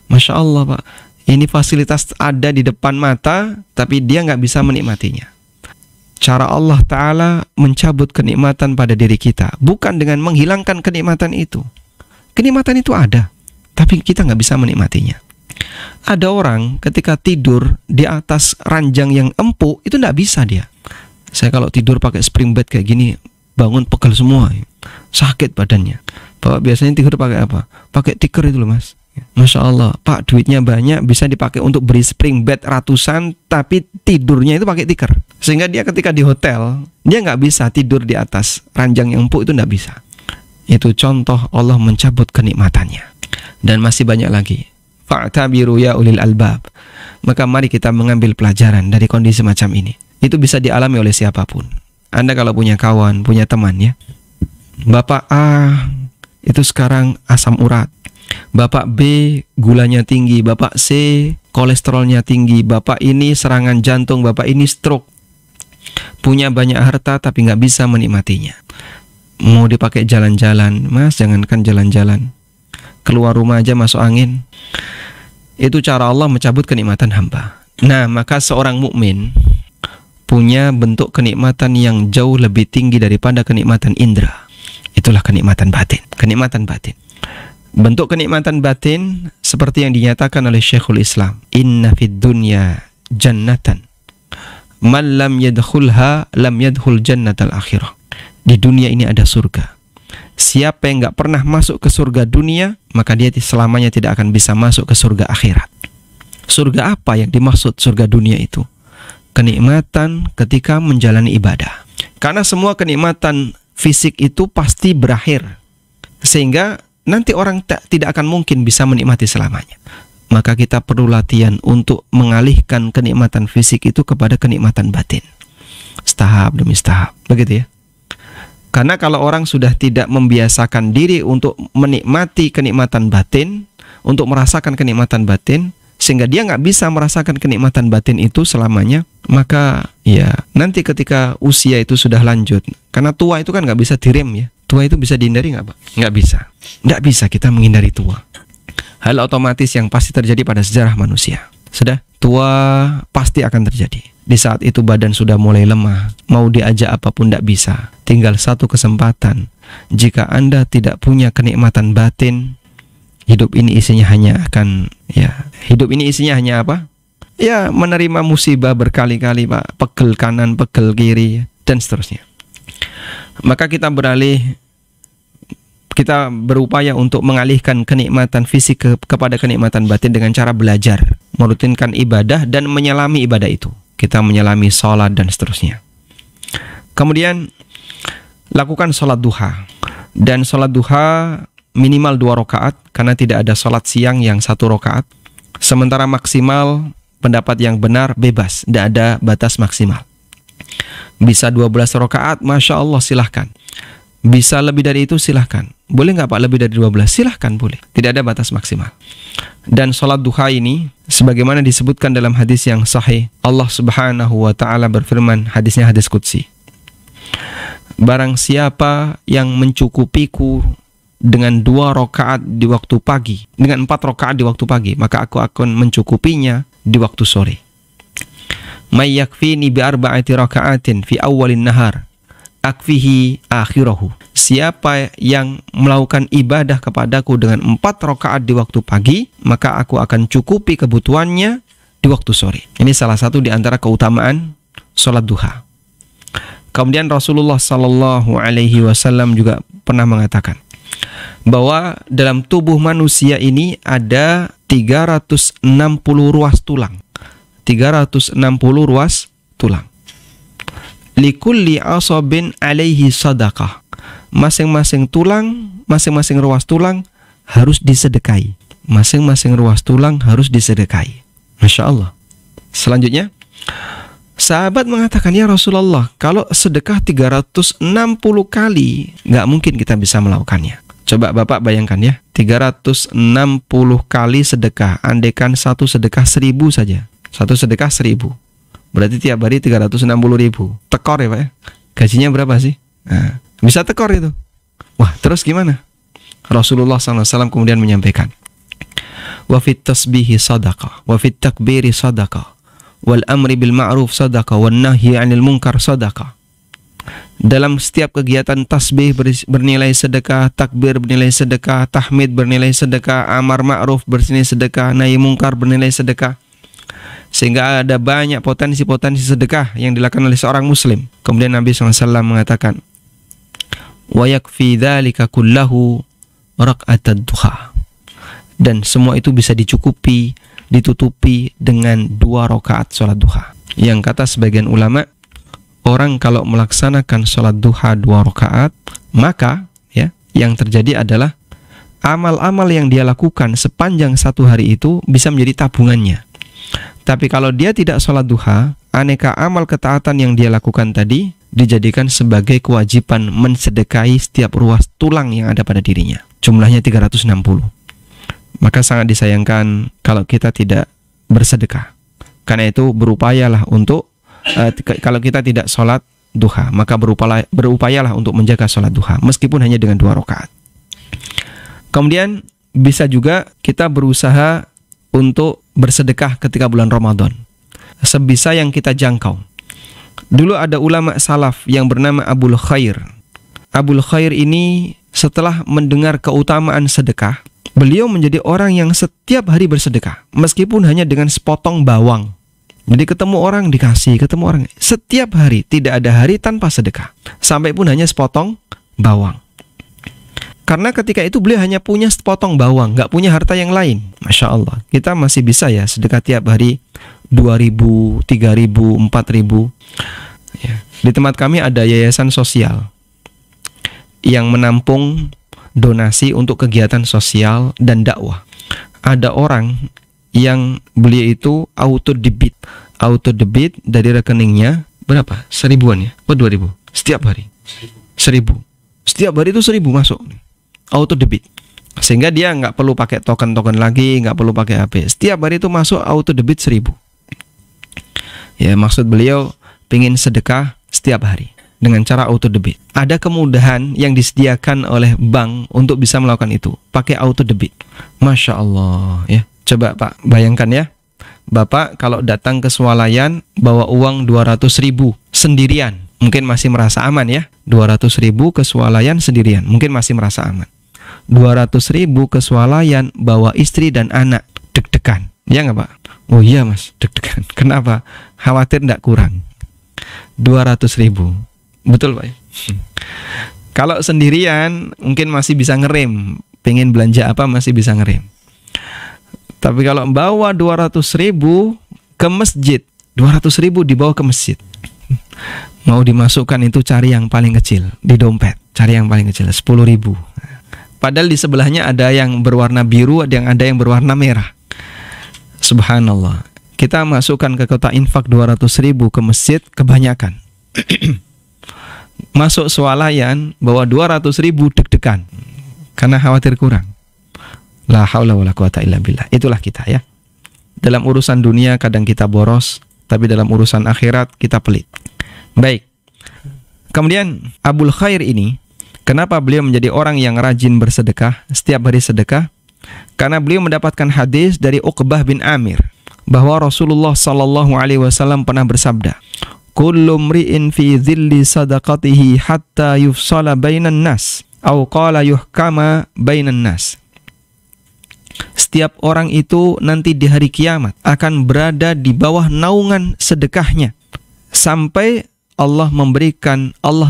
Masya Allah Pak, ini fasilitas ada di depan mata, tapi dia nggak bisa menikmatinya. Cara Allah Ta'ala mencabut kenikmatan pada diri kita, bukan dengan menghilangkan kenikmatan itu. Kenikmatan itu ada, tapi kita nggak bisa menikmatinya. Ada orang ketika tidur di atas ranjang yang empuk, itu nggak bisa dia. Saya kalau tidur pakai spring bed kayak gini, bangun pegel semua, sakit badannya. Bapak biasanya tidur pakai apa? Pakai tikar itu loh Mas. Masya Allah, Pak, duitnya banyak, bisa dipakai untuk beri spring bed ratusan, tapi tidurnya itu pakai tikar. Sehingga dia ketika di hotel, dia nggak bisa tidur di atas ranjang yang empuk, itu nggak bisa. Itu contoh Allah mencabut kenikmatannya. Dan masih banyak lagi. Fa'tabiru ya ulil albab. Maka mari kita mengambil pelajaran dari kondisi macam ini. Itu bisa dialami oleh siapapun. Anda kalau punya kawan, punya teman ya, Bapak A itu sekarang asam urat, Bapak B gulanya tinggi, Bapak C kolesterolnya tinggi, Bapak ini serangan jantung, Bapak ini stroke. Punya banyak harta tapi nggak bisa menikmatinya. Mau dipakai jalan-jalan, Mas, jangankan jalan-jalan, keluar rumah aja masuk angin. Itu cara Allah mencabut kenikmatan hamba. Nah, maka seorang mukmin punya bentuk kenikmatan yang jauh lebih tinggi daripada kenikmatan indera. Itulah kenikmatan batin. Kenikmatan batin. Bentuk kenikmatan batin seperti yang dinyatakan oleh Syekhul Islam. Inna fid dunya jannatan. Man lam yadkhulha lam yadkhul jannatal akhirah. Di dunia ini ada surga. Siapa yang nggak pernah masuk ke surga dunia, maka dia selamanya tidak akan bisa masuk ke surga akhirat. Surga apa yang dimaksud surga dunia itu? Kenikmatan ketika menjalani ibadah. Karena semua kenikmatan fisik itu pasti berakhir. Sehingga nanti orang tidak akan mungkin bisa menikmati selamanya. Maka kita perlu latihan untuk mengalihkan kenikmatan fisik itu kepada kenikmatan batin. Setahap demi setahap. Begitu ya. Karena kalau orang sudah tidak membiasakan diri untuk menikmati kenikmatan batin, untuk merasakan kenikmatan batin, sehingga dia nggak bisa merasakan kenikmatan batin itu selamanya, maka ya nanti ketika usia itu sudah lanjut, karena tua itu kan nggak bisa direm ya, Tua itu bisa dihindari nggak, Pak? Nggak bisa. Nggak bisa kita menghindari tua. Hal otomatis yang pasti terjadi pada sejarah manusia. Sudah, tua pasti akan terjadi. Di saat itu badan sudah mulai lemah, mau diajak apapun tidak bisa. Tinggal satu kesempatan. Jika Anda tidak punya kenikmatan batin, hidup ini isinya hanya hidup ini isinya hanya apa? Ya, menerima musibah berkali-kali, Pak. Pegel kanan, pegel kiri, dan seterusnya. Maka kita berupaya untuk mengalihkan kenikmatan fisik kepada kenikmatan batin dengan cara belajar, merutinkan ibadah dan menyelami ibadah itu. Kita menyelami sholat dan seterusnya. Kemudian lakukan sholat duha. Dan sholat duha minimal 2 rakaat, karena tidak ada sholat siang yang 1 rakaat. Sementara maksimal, pendapat yang benar bebas, tidak ada batas maksimal. Bisa 12 rakaat, Masya Allah, silahkan. Bisa lebih dari itu, silahkan. Boleh nggak, Pak, lebih dari 12? Silahkan, boleh. Tidak ada batas maksimal. Dan sholat duha ini, sebagaimana disebutkan dalam hadis yang sahih, Allah Subhanahu wa Ta'ala berfirman, hadisnya hadis qudsi, barang siapa yang mencukupiku dengan 2 rakaat di waktu pagi, dengan 4 rakaat di waktu pagi, maka aku akan mencukupinya di waktu sore. May yakfini bi arba'ati raka'atin fi awwalin nahar akfihi akhirahu. Siapa yang melakukan ibadah kepadaku dengan 4 rakaat di waktu pagi, maka aku akan cukupi kebutuhannya di waktu sore. Ini salah satu di antara keutamaan sholat duha. Kemudian Rasulullah Sallallahu Alaihi Wasallam juga pernah mengatakan bahwa dalam tubuh manusia ini ada 360 ruas tulang. 360 ruas tulang. Likulli asabin alaihi sadaqah. Masing-masing tulang, masing-masing ruas tulang harus disedekahi. Masing-masing ruas tulang harus disedekahi. Masya Allah. Selanjutnya, sahabat mengatakan, ya Rasulullah, kalau sedekah 360 kali, nggak mungkin kita bisa melakukannya. Coba Bapak bayangkan ya, 360 kali sedekah, andaikan satu sedekah 1000 saja. Satu sedekah 1000. Berarti tiap hari 360.000. Tekor ya Pak ya. Gajinya berapa sih? Nah, bisa tekor itu. Wah, terus gimana? Rasulullah SAW kemudian menyampaikan, wa fit tasbihi sadaqah, wa fit takbiri sadaqah, wal amri bil ma'ruf sadaqah, wan nahyi 'anil munkar sadaqah. Dalam setiap kegiatan tasbih bernilai sedekah, takbir bernilai sedekah, tahmid bernilai sedekah, amar ma'ruf bernilai sedekah, nahi mungkar bernilai sedekah. Sehingga ada banyak potensi-potensi sedekah yang dilakukan oleh seorang muslim. Kemudian Nabi SAW mengatakan, wa yakfi dzalika kullahu rak'atad duha. Dan semua itu bisa dicukupi, ditutupi dengan 2 rakaat sholat duha. Yang kata sebagian ulama, orang kalau melaksanakan sholat duha 2 rakaat, maka ya, yang terjadi adalah amal-amal yang dia lakukan sepanjang 1 hari itu bisa menjadi tabungannya. Tapi kalau dia tidak sholat duha, aneka amal ketaatan yang dia lakukan tadi dijadikan sebagai kewajiban mensedekahi setiap ruas tulang yang ada pada dirinya. Jumlahnya 360. Maka sangat disayangkan kalau kita tidak bersedekah. Karena itu berupayalah untuk kalau kita tidak sholat duha, maka berupayalah untuk menjaga sholat duha, meskipun hanya dengan 2 rakaat. Kemudian bisa juga kita berusaha untuk bersedekah ketika bulan Ramadan, sebisa yang kita jangkau. Dulu ada ulama salaf yang bernama Abul Khair. Abul Khair ini setelah mendengar keutamaan sedekah, beliau menjadi orang yang setiap hari bersedekah, meskipun hanya dengan sepotong bawang. Jadi ketemu orang dikasih, ketemu orang, setiap hari, tidak ada hari tanpa sedekah, sampai pun hanya sepotong bawang. Karena ketika itu beliau hanya punya sepotong bawang, nggak punya harta yang lain. Masya Allah, kita masih bisa ya sedekah tiap hari 2.000, 3.000, 4.000 ya. Di tempat kami ada yayasan sosial yang menampung donasi untuk kegiatan sosial dan dakwah. Ada orang yang beliau itu auto debit dari rekeningnya berapa? 1000-an ya? 2.000 setiap hari. 1000. Setiap hari itu 1000 masuk. Auto debit. Sehingga dia nggak perlu pakai token-token lagi, nggak perlu pakai HP. Setiap hari itu masuk auto debit 1000. Ya, maksud beliau pingin sedekah setiap hari. dengan cara auto debit. Ada kemudahan yang disediakan oleh bank untuk bisa melakukan itu, pakai auto debit. Masya Allah ya. Coba Pak bayangkan ya, Bapak kalau datang ke swalayan bawa uang 200.000 sendirian, mungkin masih merasa aman ya. 200.000 ke swalayan sendirian, mungkin masih merasa aman. 200.000 ke swalayan bawa istri dan anak, deg-degan. Ya nggak Pak? Oh iya Mas, deg-degan. Kenapa? Khawatir nggak kurang. 200.000. Betul Pak. Kalau sendirian mungkin masih bisa ngerem, pengen belanja apa masih bisa ngerem. Tapi kalau bawa 200.000 ke masjid, 200.000 dibawa ke masjid, mau dimasukkan itu cari yang paling kecil di dompet, cari yang paling kecil 10.000. Padahal di sebelahnya ada yang berwarna biru, ada yang berwarna merah. Subhanallah. Kita masukkan ke kotak infak 200.000 ke masjid kebanyakan. Masuk swalayan bawa 200.000 deg-degan karena khawatir kurang. La haula wala quwata illa billah. Itulah kita ya. Dalam urusan dunia kadang kita boros, tapi dalam urusan akhirat kita pelit. Baik. Kemudian Abul Khair ini, kenapa beliau menjadi orang yang rajin bersedekah, setiap hari sedekah? Karena beliau mendapatkan hadis dari Uqbah bin Amir bahwa Rasulullah sallallahu alaihi wasallam pernah bersabda, kullu mri'in fi dhilli sadaqatihi hatta yufsala bainan nas au qala yuhkama bainan nas. Setiap orang itu nanti di hari kiamat akan berada di bawah naungan sedekahnya sampai Allah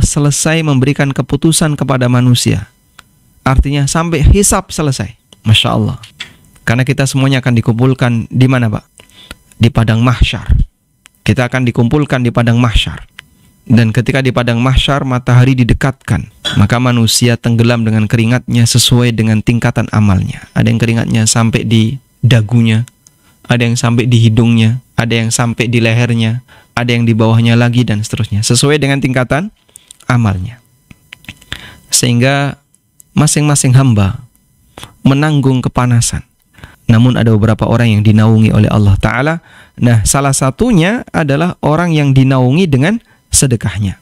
selesai memberikan keputusan kepada manusia. Artinya sampai hisab selesai. Masya Allah. Karena kita semuanya akan dikumpulkan di mana Pak? Di padang mahsyar. Kita akan dikumpulkan di padang mahsyar. Dan ketika di padang mahsyar matahari didekatkan, maka manusia tenggelam dengan keringatnya sesuai dengan tingkatan amalnya. Ada yang keringatnya sampai di dagunya, ada yang sampai di hidungnya, ada yang sampai di lehernya, ada yang di bawahnya lagi dan seterusnya, sesuai dengan tingkatan amalnya. Sehingga masing-masing hamba menanggung kepanasan. Namun ada beberapa orang yang dinaungi oleh Allah Ta'ala. Nah, salah satunya adalah orang yang dinaungi dengan sedekahnya.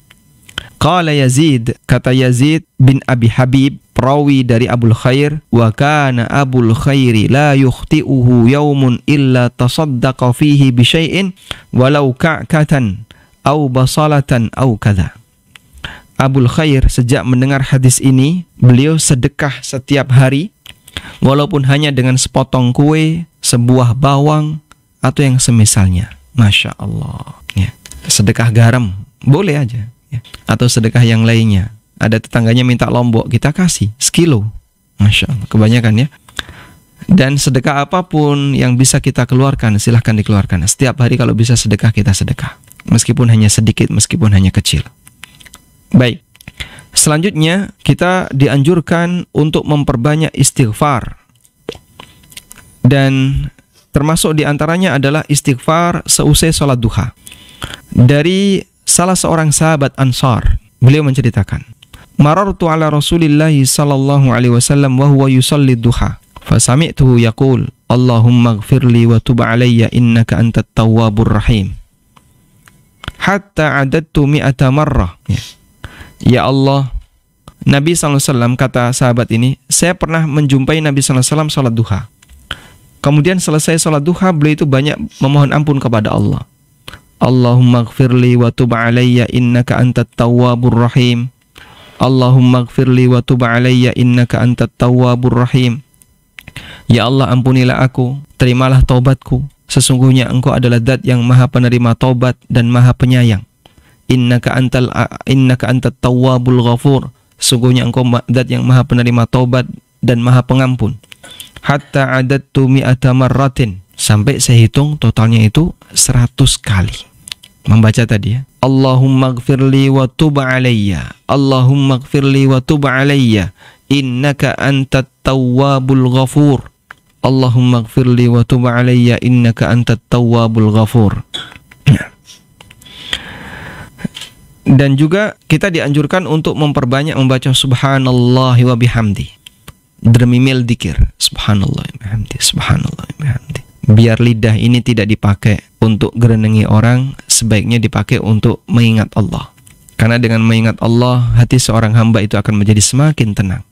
Qala Yazid, kata Yazid bin Abi Habib, perawi dari Abul Khair, wa kana Abul Khairi la yukhti'uhu yawmun illa tasaddaqa fihi bi syai'in walau ka'katan aw basalatan aw kadha. Abul Khair sejak mendengar hadis ini, beliau sedekah setiap hari walaupun hanya dengan sepotong kue, sebuah bawang atau yang semisalnya. Masya Allah ya. Sedekah garam boleh aja ya. Atau sedekah yang lainnya. Ada tetangganya minta lombok, kita kasih sekilo. Masya Allah, kebanyakan ya. Dan sedekah apapun yang bisa kita keluarkan, silahkan dikeluarkan. Setiap hari kalau bisa sedekah, kita sedekah, meskipun hanya sedikit, meskipun hanya kecil. Baik. Selanjutnya kita dianjurkan untuk memperbanyak istighfar. Dan termasuk diantaranya adalah istighfar seusai sholat duha. Dari salah seorang sahabat Ansar, beliau menceritakan, marartu ala Rasulillahi sallallahu alaihi wasallam wa huwa yusalli duha, fasami'tuhu yaqul, Allahumma ighfirli wa tub alayya innaka antat tawwabur rahim. Hatta adattu mi'ata marrah. Ya Allah, Nabi SAW, kata sahabat ini, saya pernah menjumpai Nabi SAW sholat duha. Kemudian selesai sholat duha, beliau itu banyak memohon ampun kepada Allah. Allahumma gfirli wa tub alayya innaka antat tawwabur rahim. Allahumma gfirli wa tub alayya innaka antat tawwabur rahim. Ya Allah, ampunilah aku, terimalah taubatku. Sesungguhnya engkau adalah zat yang maha penerima taubat dan maha penyayang. Innaka antat tawwabul ghafur. Sungguhnya engkau zat yang maha penerima taubat dan maha pengampun. Hatta adattu mi'ata marratin, sampai saya hitung totalnya itu 100 kali membaca tadi ya. Allahumma gfirli wa tub alayya. Allahumma gfirli wa tub alayya innaka antat tawwabul ghafur. Allahumma gfirli wa tub alayya innaka antat tawwabul ghafur. Dan juga kita dianjurkan untuk memperbanyak membaca subhanallah wa bihamdi. Dermimil dzikir, subhanallah wa bihamdi, subhanallah wa bihamdi. Biar lidah ini tidak dipakai untuk gerenengi orang, sebaiknya dipakai untuk mengingat Allah. Karena dengan mengingat Allah, hati seorang hamba itu akan menjadi semakin tenang.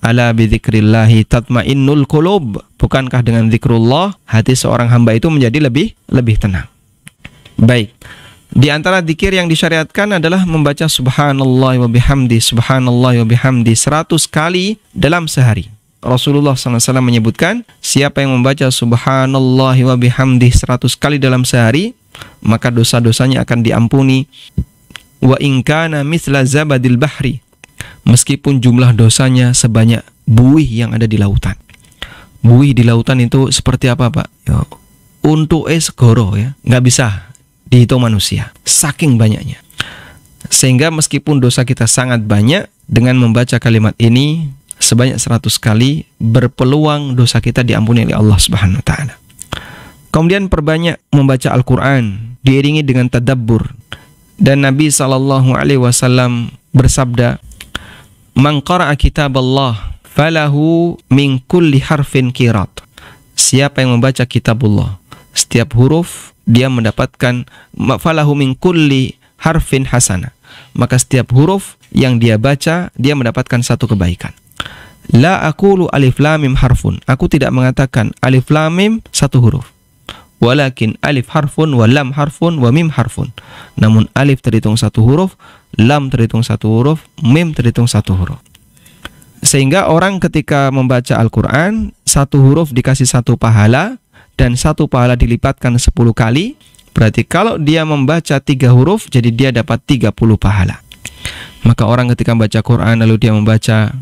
Ala bidzikrillahi tatmainnul qulub. Bukankah dengan zikrullah hati seorang hamba itu menjadi lebih tenang? Baik. Di antara zikir yang disyariatkan adalah membaca subhanallah wa bihamdi, subhanallah wa bihamdi 100 kali dalam sehari. Rasulullah SAW menyebutkan, siapa yang membaca subhanallah wa bihamdi 100 kali dalam sehari, maka dosa-dosanya akan diampuni. Wa in kana mithla zabadil bahri, meskipun jumlah dosanya sebanyak buih yang ada di lautan. Buih di lautan itu seperti apa, Pak? Ya, untuk segoro ya, nggak bisa dihitung manusia, saking banyaknya. Sehingga meskipun dosa kita sangat banyak, dengan membaca kalimat ini sebanyak 100 kali, berpeluang dosa kita diampuni oleh Allah Subhanahu wa taala. Kemudian perbanyak membaca Al-Qur'an diiringi dengan tadabbur. Dan Nabi SAW bersabda, "Man qara'a kitaballah falahu min kulli harfin qirat." Siapa yang membaca kitabullah, setiap huruf dia mendapatkan falahu min kulli harfin hasanah. Maka setiap huruf yang dia baca, dia mendapatkan satu kebaikan. La aqulu alif lam mim harfun. Aku tidak mengatakan alif lam mim satu huruf. Walakin alif harfun wa lam harfun wa mim harfun. Namun alif terhitung satu huruf, lam terhitung satu huruf, mim terhitung satu huruf. Sehingga orang ketika membaca Al-Quran, satu huruf dikasih satu pahala, dan satu pahala dilipatkan 10 kali. Berarti kalau dia membaca 3 huruf, jadi dia dapat 30 pahala. Maka orang ketika membaca Quran lalu dia membaca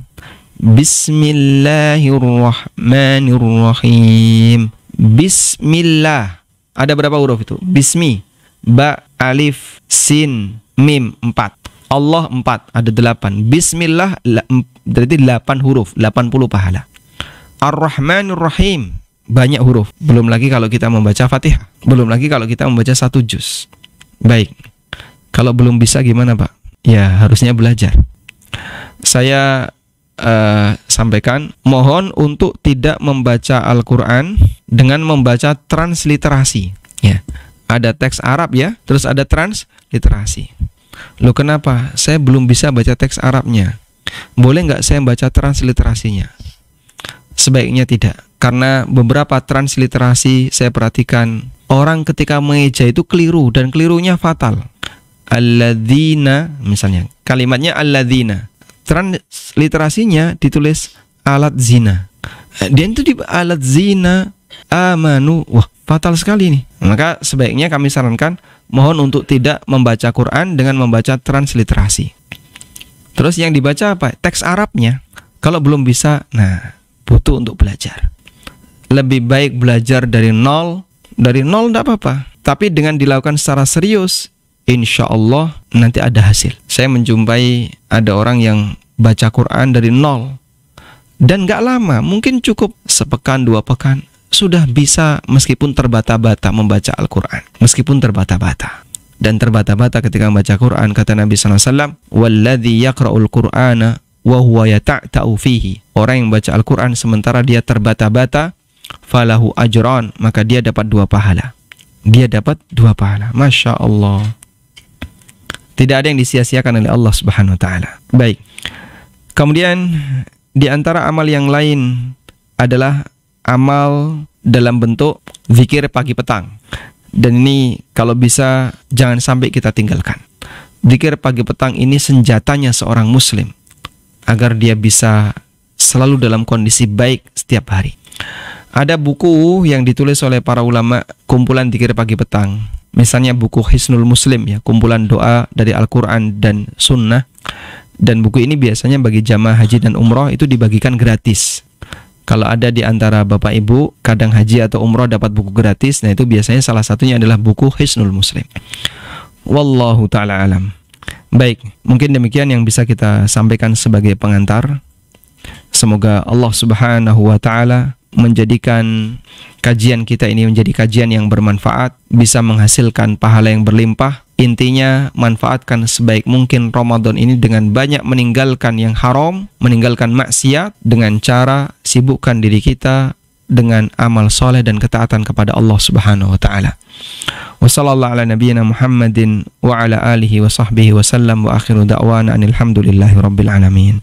Bismillahirrahmanirrahim. Bismillah. Ada berapa huruf itu? Bismi, ba, alif, sin, mim 4. Allah 4, ada 8. Bismillah berarti 8 huruf, 80 pahala. Ar-Rahmanir-Rahim, banyak huruf. Belum lagi kalau kita membaca Fatihah. Belum lagi kalau kita membaca 1 juz. Baik. Kalau belum bisa gimana, Pak? Ya, harusnya belajar. Saya sampaikan, mohon untuk tidak membaca Al-Quran dengan membaca transliterasi. Ya. Ada teks Arab ya, terus ada transliterasi. Loh kenapa? Saya belum bisa baca teks Arabnya. Boleh nggak saya baca transliterasinya? Sebaiknya tidak. Karena beberapa transliterasi saya perhatikan, orang ketika mengeja itu keliru, dan kelirunya fatal. Alladzina, misalnya, kalimatnya alladzina, transliterasinya ditulis alat zina. Dia itu di alat zina amanu. Wah, fatal sekali nih. Maka sebaiknya kami sarankan, mohon untuk tidak membaca Quran dengan membaca transliterasi. Terus yang dibaca apa? Teks Arabnya. Kalau belum bisa, nah, butuh untuk belajar. Lebih baik belajar dari nol. Dari nol tidak apa-apa, tapi dengan dilakukan secara serius, insya Allah nanti ada hasil. Saya menjumpai ada orang yang baca Quran dari nol, dan gak lama, mungkin cukup sepekan 2 pekan, sudah bisa meskipun terbata-bata membaca Al-Quran. Meskipun terbata-bata. Dan terbata-bata ketika membaca Quran, kata Nabi SAW, "Walladzi yaqra'ul Qur'ana wa huwa yata'ta'u fihi." Orang yang membaca Al-Quran sementara dia terbata-bata, falahu ajran, maka dia dapat 2 pahala. Dia dapat 2 pahala. Masya Allah. Tidak ada yang disia-siakan oleh Allah Subhanahu wa taala. Baik. Kemudian di antara amal yang lain adalah amal dalam bentuk zikir pagi petang. Dan ini kalau bisa jangan sampai kita tinggalkan. Zikir pagi petang ini senjatanya seorang muslim agar dia bisa selalu dalam kondisi baik setiap hari. Ada buku yang ditulis oleh para ulama, kumpulan zikir pagi petang. Misalnya buku Hisnul Muslim ya, kumpulan doa dari Al-Quran dan Sunnah. Dan buku ini biasanya bagi jamaah haji dan umroh itu dibagikan gratis. Kalau ada di antara bapak ibu kadang haji atau umroh dapat buku gratis, nah itu biasanya salah satunya adalah buku Hisnul Muslim. Wallahu ta'ala alam. Baik, mungkin demikian yang bisa kita sampaikan sebagai pengantar. Semoga Allah Subhanahu wa ta'ala menjadikan kajian kita ini menjadi kajian yang bermanfaat, bisa menghasilkan pahala yang berlimpah. Intinya, manfaatkan sebaik mungkin Ramadan ini dengan banyak meninggalkan yang haram, meninggalkan maksiat, dengan cara sibukkan diri kita dengan amal soleh dan ketaatan kepada Allah Subhanahu wa ta'ala. Wa sallallahu ala nabiyyina Muhammadin wa ala alihi wa sahbihi wa sallam wa akhiru da'wana anil hamdulillahi rabbil alamin.